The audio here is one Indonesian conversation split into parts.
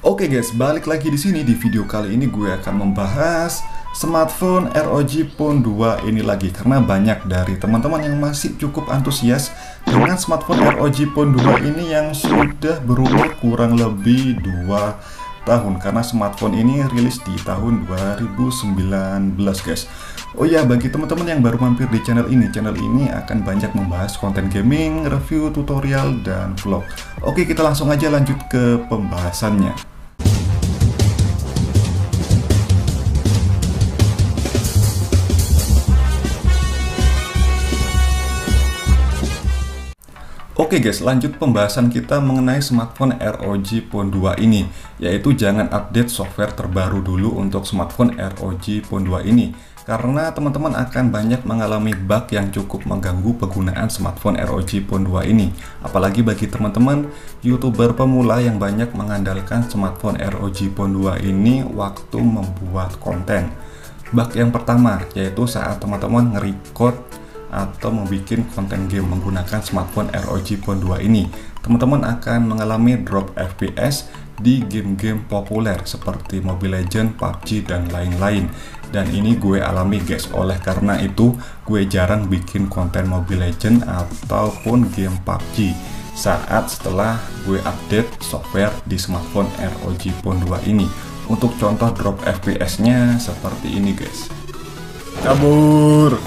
Oke guys, balik lagi di sini. Di video kali ini gue akan membahas smartphone ROG Phone 2 ini lagi, karena banyak dari teman-teman yang masih cukup antusias dengan smartphone ROG Phone 2 ini yang sudah berumur kurang lebih 2 tahun, karena smartphone ini rilis di tahun 2019 guys. Oh ya, bagi teman-teman yang baru mampir di channel ini akan banyak membahas konten gaming, review, tutorial, dan vlog. Oke, kita langsung aja lanjut ke pembahasannya. Oke guys, lanjut pembahasan kita mengenai smartphone ROG Phone 2 ini, yaitu jangan update software terbaru dulu untuk smartphone ROG Phone 2 ini, karena teman-teman akan banyak mengalami bug yang cukup mengganggu penggunaan smartphone ROG Phone 2 ini. Apalagi bagi teman-teman YouTuber pemula yang banyak mengandalkan smartphone ROG Phone 2 ini waktu membuat konten. Bug yang pertama yaitu saat teman-teman nge-record atau membuat konten game menggunakan smartphone ROG Phone 2 ini, teman-teman akan mengalami drop FPS di game-game populer seperti Mobile Legends, PUBG, dan lain-lain. Dan ini gue alami guys, oleh karena itu gue jarang bikin konten Mobile Legends ataupun game PUBG saat setelah gue update software di smartphone ROG Phone 2 ini. Untuk contoh drop FPS nya seperti ini guys. Kabur.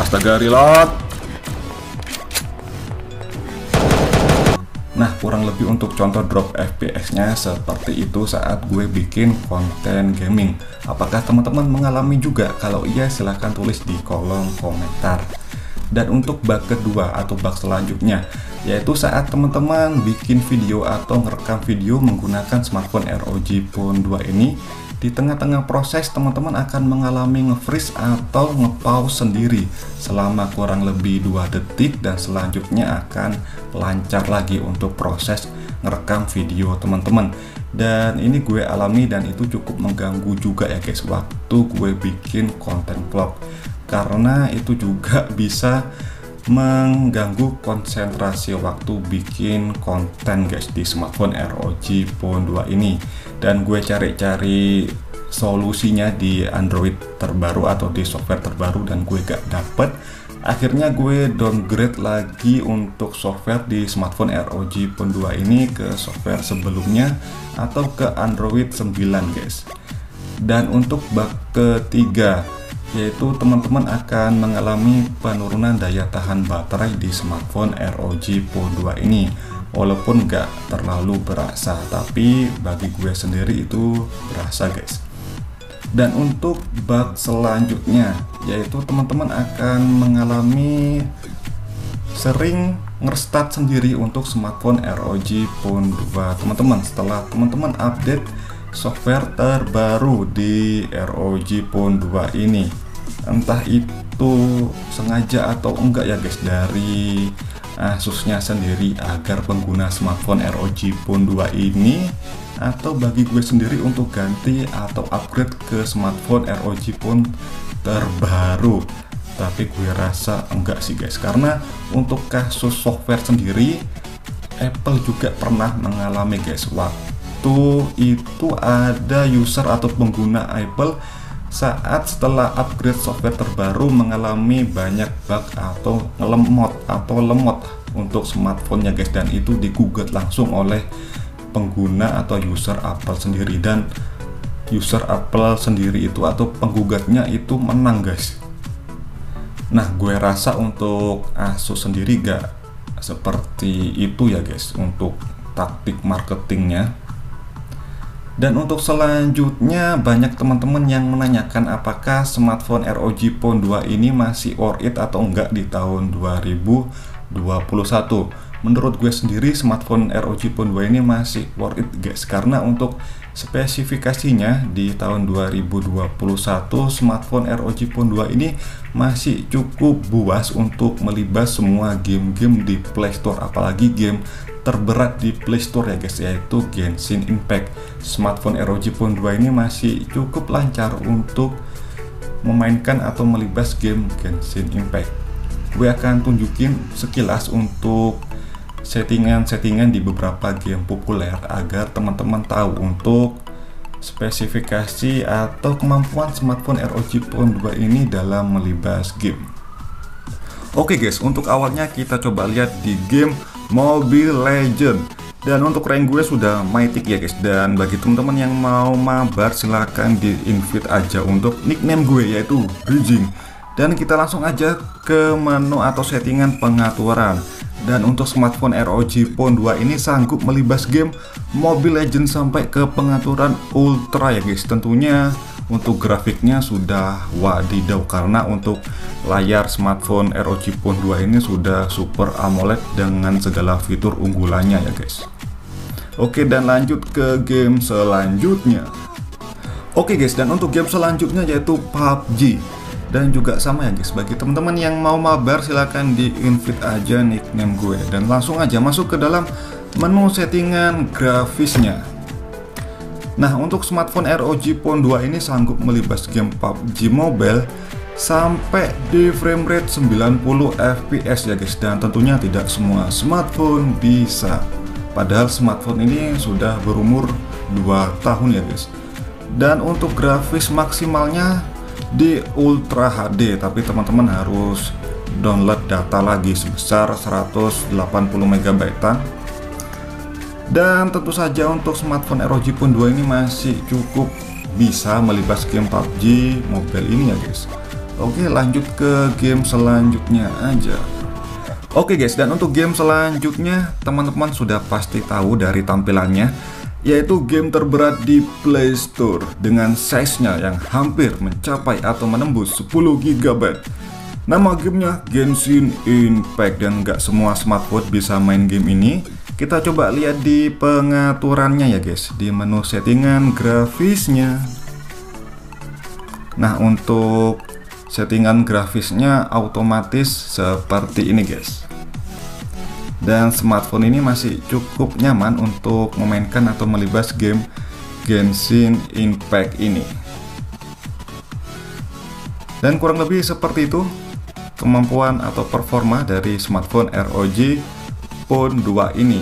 Astaga, reload. Nah, kurang lebih untuk contoh drop FPS-nya seperti itu saat gue bikin konten gaming. Apakah teman-teman mengalami juga? Kalau iya, silahkan tulis di kolom komentar. Dan untuk bug kedua atau bug selanjutnya, yaitu saat teman-teman bikin video atau ngerekam video menggunakan smartphone ROG Phone 2 ini, di tengah-tengah proses teman-teman akan mengalami nge-freeze atau nge-pause sendiri selama kurang lebih 2 detik, dan selanjutnya akan lancar lagi untuk proses ngerekam video teman-teman. Dan ini gue alami dan itu cukup mengganggu juga ya guys waktu gue bikin konten vlog, karena itu juga bisa mengganggu konsentrasi waktu bikin konten guys di smartphone ROG Phone 2 ini. Dan gue cari-cari solusinya di Android terbaru atau di software terbaru dan gue gak dapet. Akhirnya gue downgrade lagi untuk software di smartphone ROG Phone 2 ini ke software sebelumnya atau ke Android 9 guys. Dan untuk bug ketiga, yaitu teman-teman akan mengalami penurunan daya tahan baterai di smartphone ROG Phone 2 ini. Walaupun nggak terlalu berasa, tapi bagi gue sendiri itu berasa guys. Dan untuk bug selanjutnya, yaitu teman-teman akan mengalami sering nge-restart sendiri untuk smartphone ROG Phone 2 teman-teman setelah teman-teman update software terbaru di ROG Phone 2 ini. Entah itu sengaja atau enggak ya guys dari Asusnya sendiri agar pengguna smartphone ROG Phone 2 ini, atau bagi gue sendiri untuk ganti atau upgrade ke smartphone ROG Phone terbaru. Tapi gue rasa enggak sih guys, karena untuk kasus software sendiri Apple juga pernah mengalami guys. Waktu itu ada user atau pengguna Apple saat setelah upgrade software terbaru mengalami banyak bug atau lemot untuk smartphone-nya guys, dan itu digugat langsung oleh pengguna atau user Apple sendiri, dan user Apple sendiri itu atau penggugatnya itu menang guys. Nah, gue rasa untuk Asus sendiri gak seperti itu ya guys untuk taktik marketingnya. Dan untuk selanjutnya, banyak teman-teman yang menanyakan apakah smartphone ROG Phone 2 ini masih worth it atau enggak di tahun 2021. Menurut gue sendiri smartphone ROG Phone 2 ini masih worth it guys, karena untuk spesifikasinya di tahun 2021 smartphone ROG Phone 2 ini masih cukup buas untuk melibas semua game-game di Play Store, apalagi game terberat di Play Store ya guys, yaitu Genshin Impact. Smartphone ROG Phone 2 ini masih cukup lancar untuk memainkan atau melibas game Genshin Impact. Gue akan tunjukin sekilas untuk settingan-settingan di beberapa game populer agar teman-teman tahu untuk spesifikasi atau kemampuan smartphone ROG Phone 2 ini dalam melibas game. Oke guys, untuk awalnya kita coba lihat di game Mobile Legends. Dan untuk rank gue sudah mythic ya guys. Dan bagi teman-teman yang mau mabar silahkan di invite aja untuk nickname gue yaitu Bridging. Dan kita langsung aja ke menu atau settingan pengaturan. Dan untuk smartphone ROG Phone 2 ini sanggup melibas game Mobile Legends sampai ke pengaturan ultra ya guys. Tentunya untuk grafiknya sudah wadidaw, karena untuk layar smartphone ROG Phone 2 ini sudah Super AMOLED dengan segala fitur unggulannya ya guys. Oke, dan lanjut ke game selanjutnya. Oke guys, dan untuk game selanjutnya yaitu PUBG. Dan juga sama ya guys, bagi teman-teman yang mau mabar silahkan di invite aja nickname gue. Dan langsung aja masuk ke dalam menu settingan grafisnya. Nah, untuk smartphone ROG Phone 2 ini sanggup melibas game PUBG Mobile sampai di frame rate 90 fps ya guys. Dan tentunya tidak semua smartphone bisa, padahal smartphone ini sudah berumur 2 tahun ya guys. Dan untuk grafis maksimalnya di Ultra HD, tapi teman-teman harus download data lagi sebesar 180 MB. Dan tentu saja untuk smartphone ROG Phone 2 ini masih cukup bisa melibas game PUBG Mobile ini ya guys. Oke, lanjut ke game selanjutnya aja. Oke guys, dan untuk game selanjutnya teman-teman sudah pasti tahu dari tampilannya, yaitu game terberat di Play Store dengan size-nya yang hampir mencapai atau menembus 10 GB. Nama gamenya Genshin Impact, dan nggak semua smartphone bisa main game ini. Kita coba lihat di pengaturannya ya guys, di menu settingan grafisnya. Nah, untuk settingan grafisnya otomatis seperti ini guys. Dan smartphone ini masih cukup nyaman untuk memainkan atau melibas game Genshin Impact ini. Dan kurang lebih seperti itu kemampuan atau performa dari smartphone ROG Phone 2 ini.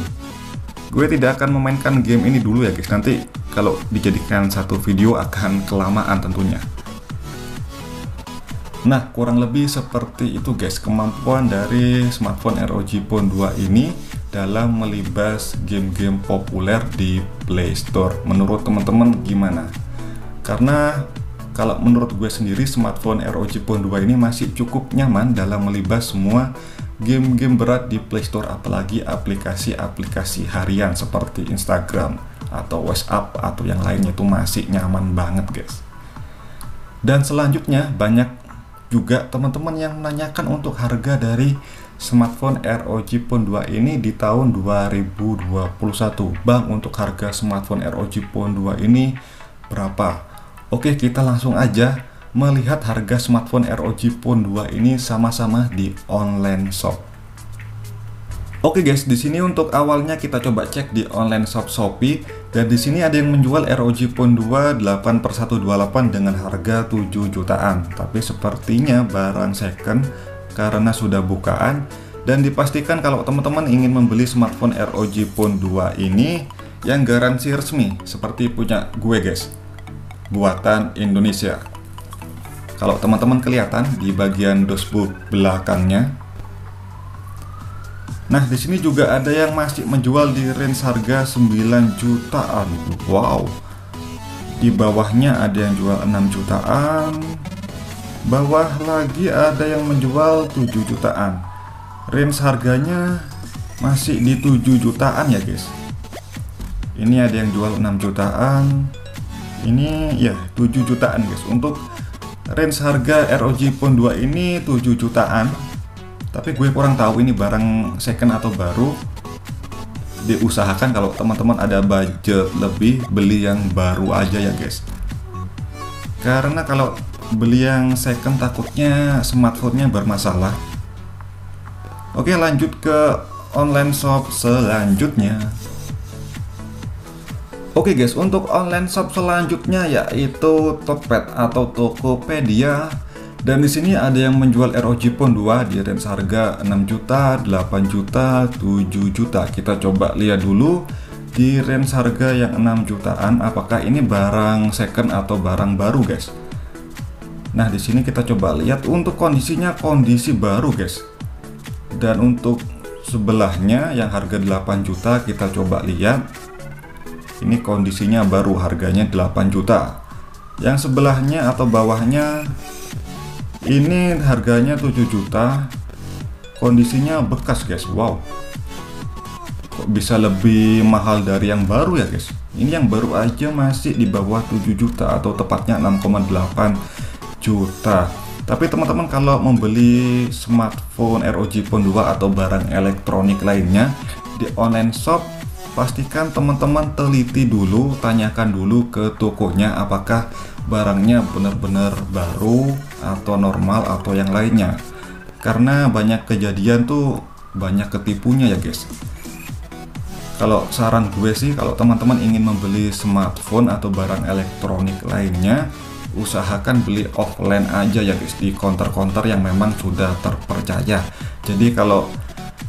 Gue tidak akan memainkan game ini dulu ya guys, nanti kalau dijadikan satu video akan kelamaan tentunya. Nah, kurang lebih seperti itu guys kemampuan dari smartphone ROG Phone 2 ini dalam melibas game-game populer di Play Store. Menurut teman-teman gimana? Karena kalau menurut gue sendiri smartphone ROG Phone 2 ini masih cukup nyaman dalam melibas semua game-game berat di Play Store, apalagi aplikasi-aplikasi harian seperti Instagram atau WhatsApp atau yang lainnya itu masih nyaman banget guys. Dan selanjutnya banyak juga teman-teman yang menanyakan untuk harga dari smartphone ROG Phone 2 ini di tahun 2021. Bang, untuk harga smartphone ROG Phone 2 ini berapa? Oke, kita langsung aja melihat harga smartphone ROG Phone 2 ini sama-sama di online shop. Oke guys, di sini untuk awalnya kita coba cek di online shop Shopee, dan di sini ada yang menjual ROG Phone 2 8/128 dengan harga 7 jutaan. Tapi sepertinya barang second karena sudah bukaan, dan dipastikan kalau teman-teman ingin membeli smartphone ROG Phone 2 ini yang garansi resmi seperti punya gue guys, buatan Indonesia. Kalau teman-teman kelihatan di bagian dashboard belakangnya. Nah, di sini juga ada yang masih menjual di range harga 9 jutaan. Wow. Di bawahnya ada yang jual 6 jutaan. Bawah lagi ada yang menjual 7 jutaan. Range harganya masih di 7 jutaan ya, guys. Ini ada yang jual 6 jutaan. Ini ya 7 jutaan, guys. Untuk range harga ROG Phone 2 ini 7 jutaan. Tapi gue kurang tahu ini barang second atau baru. Diusahakan kalau teman-teman ada budget lebih, beli yang baru aja ya guys. Karena kalau beli yang second takutnya smartphone-nya bermasalah. Oke, lanjut ke online shop selanjutnya. Oke guys, untuk online shop selanjutnya yaitu Tokped atau Tokopedia. Dan di sini ada yang menjual ROG Phone 2 di range harga 6 juta, 8 juta, 7 juta. Kita coba lihat dulu di range harga yang 6 jutaan apakah ini barang second atau barang baru, guys. Nah, di sini kita coba lihat untuk kondisinya kondisi baru, guys. Dan untuk sebelahnya yang harga 8 juta kita coba lihat. Ini kondisinya baru, harganya 8 juta. Yang sebelahnya atau bawahnya ini harganya 7 juta. Kondisinya bekas, guys. Wow. Kok bisa lebih mahal dari yang baru ya, guys? Ini yang baru aja masih di bawah 7 juta atau tepatnya 6,8 juta. Tapi teman-teman kalau membeli smartphone ROG Phone 2 atau barang elektronik lainnya di online shop, pastikan teman-teman teliti dulu, tanyakan dulu ke tokonya apakah barangnya benar-benar baru atau normal atau yang lainnya. Karena banyak kejadian tuh banyak ketipunya ya, guys. Kalau saran gue sih, kalau teman-teman ingin membeli smartphone atau barang elektronik lainnya, usahakan beli offline aja ya, guys, di counter-counter yang memang sudah terpercaya. Jadi kalau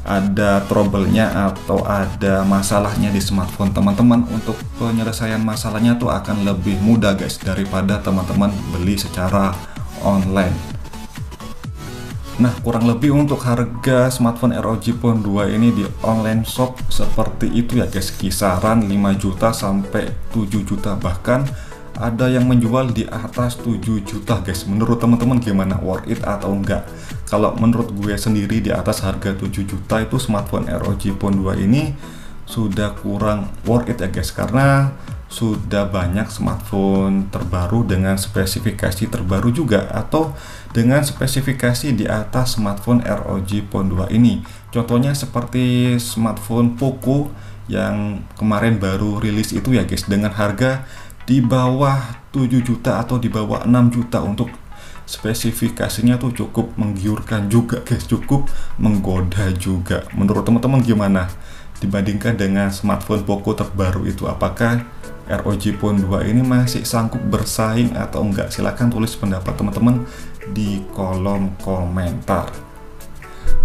ada trouble-nya atau ada masalahnya di smartphone teman-teman, untuk penyelesaian masalahnya tuh akan lebih mudah, guys, daripada teman-teman beli secara online. Nah, kurang lebih untuk harga smartphone ROG Phone 2 ini di online shop seperti itu ya, guys, kisaran 5 juta sampai 7 juta, bahkan ada yang menjual di atas 7 juta, guys. Menurut teman-teman gimana, worth it atau enggak? Kalau menurut gue sendiri di atas harga 7 juta itu smartphone ROG Phone 2 ini sudah kurang worth it ya, guys, karena sudah banyak smartphone terbaru dengan spesifikasi terbaru juga atau dengan spesifikasi di atas smartphone ROG Phone 2 ini. Contohnya seperti smartphone Poco yang kemarin baru rilis itu ya, guys, dengan harga di bawah 7 juta atau di bawah 6 juta. Untuk spesifikasinya tuh cukup menggiurkan juga, guys, cukup menggoda juga. Menurut teman-teman gimana dibandingkan dengan smartphone Poco terbaru itu? Apakah ROG Phone 2 ini masih sanggup bersaing atau enggak? Silahkan tulis pendapat teman-teman di kolom komentar.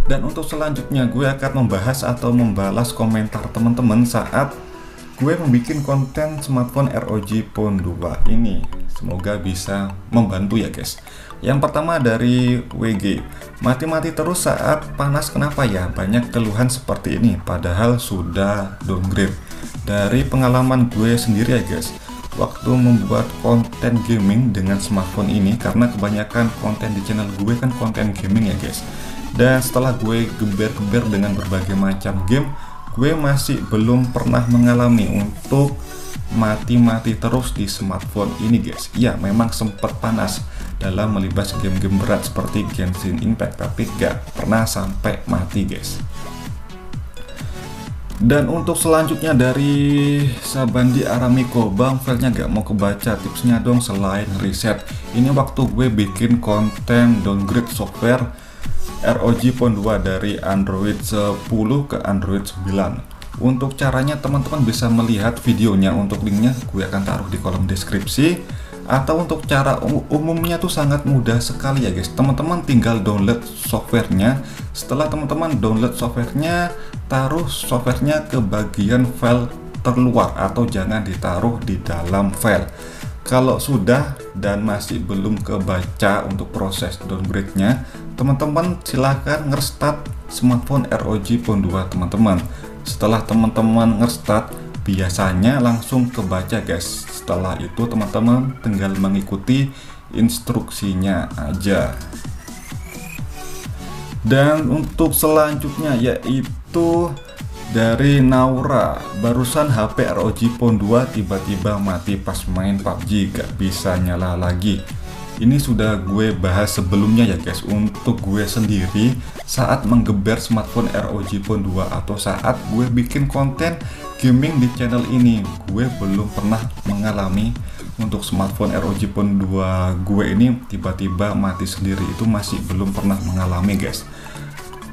Dan untuk selanjutnya gue akan membahas atau membalas komentar teman-teman saat gue membuat konten smartphone ROG Phone 2 ini. Semoga bisa membantu ya, guys. Yang pertama dari WG, mati-mati terus saat panas, kenapa ya? Banyak keluhan seperti ini padahal sudah downgrade. Dari pengalaman gue sendiri ya, guys, waktu membuat konten gaming dengan smartphone ini, karena kebanyakan konten di channel gue kan konten gaming ya, guys. Dan setelah gue geber-geber dengan berbagai macam game, gue masih belum pernah mengalami untuk mati-mati terus di smartphone ini, guys. Ya, memang sempat panas dalam melibas game-game berat seperti Genshin Impact, tapi gak pernah sampai mati, guys. Dan untuk selanjutnya dari Sabandi Aramiko, bang, filenya gak mau kebaca, tipsnya dong selain reset. Ini waktu gue bikin konten downgrade software ROG Phone 2 dari Android 10 ke Android 9. Untuk caranya teman-teman bisa melihat videonya, untuk linknya gue akan taruh di kolom deskripsi. Atau untuk cara umumnya tuh sangat mudah sekali ya, guys. Teman-teman tinggal download softwarenya. Setelah teman-teman download softwarenya, taruh softwarenya ke bagian file terluar atau jangan ditaruh di dalam file. Kalau sudah dan masih belum kebaca untuk proses downgrade-nya, teman-teman silahkan nge-restart smartphone ROG Phone 2 teman-teman. Setelah teman-teman nge-restart, biasanya langsung kebaca, guys. Setelah itu teman-teman tinggal mengikuti instruksinya aja. Dan untuk selanjutnya yaitu dari Naura, barusan HP ROG Phone 2 tiba-tiba mati pas main PUBG, gak bisa nyala lagi. Ini sudah gue bahas sebelumnya ya, guys. Untuk gue sendiri saat menggeber smartphone ROG Phone 2 atau saat gue bikin konten gaming di channel ini, gue belum pernah mengalami untuk smartphone ROG Phone 2 gue ini tiba-tiba mati sendiri. Itu masih belum pernah mengalami, guys.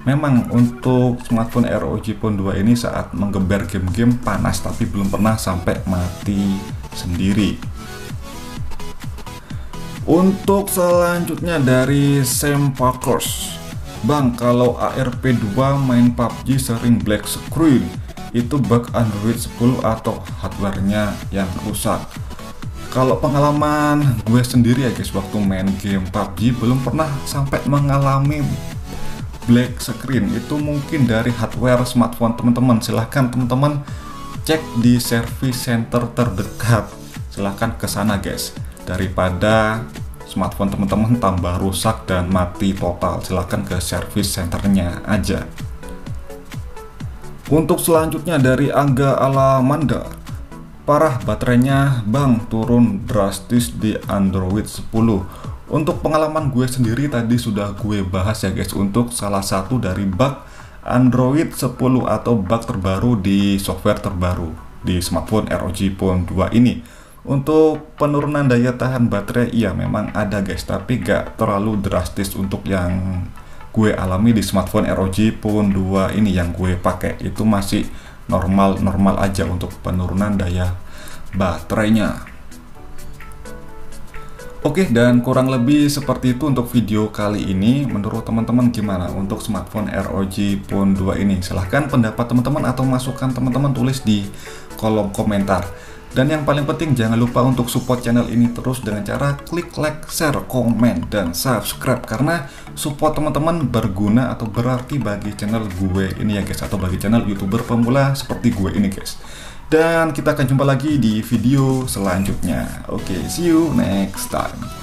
Memang untuk smartphone ROG Phone 2 ini saat menggeber game-game panas, tapi belum pernah sampai mati sendiri. Untuk selanjutnya dari Sam Parkers, Bang, kalau ARP2 main PUBG sering black screen, itu bug Android 10 atau hardwarenya yang rusak? Kalau pengalaman gue sendiri ya guys, waktu main game PUBG belum pernah sampai mengalami black screen. Itu mungkin dari hardware smartphone teman-teman. Silahkan teman-teman cek di service center terdekat, silahkan ke sana guys, daripada smartphone teman-teman tambah rusak dan mati total. Silahkan ke service centernya aja. Untuk selanjutnya dari Angga Alamanda, parah baterainya Bang, turun drastis di Android 10. Untuk pengalaman gue sendiri tadi sudah gue bahas ya guys, untuk salah satu dari bug Android 10 atau bug terbaru di software terbaru di smartphone ROG Phone 2 ini. Untuk penurunan daya tahan baterai iya memang ada guys, tapi gak terlalu drastis. Untuk yang gue alami di smartphone ROG Phone 2 ini yang gue pakai, itu masih normal aja untuk penurunan daya baterainya. Oke, dan kurang lebih seperti itu untuk video kali ini. Menurut teman-teman gimana untuk smartphone ROG Phone 2 ini? Silahkan pendapat teman-teman atau masukan teman-teman tulis di kolom komentar. Dan yang paling penting jangan lupa untuk support channel ini terus dengan cara klik like, share, komen, dan subscribe. Karena support teman-teman berguna atau berarti bagi channel gue ini ya guys, atau bagi channel YouTuber pemula seperti gue ini guys. Dan kita akan jumpa lagi di video selanjutnya. Oke, see you next time.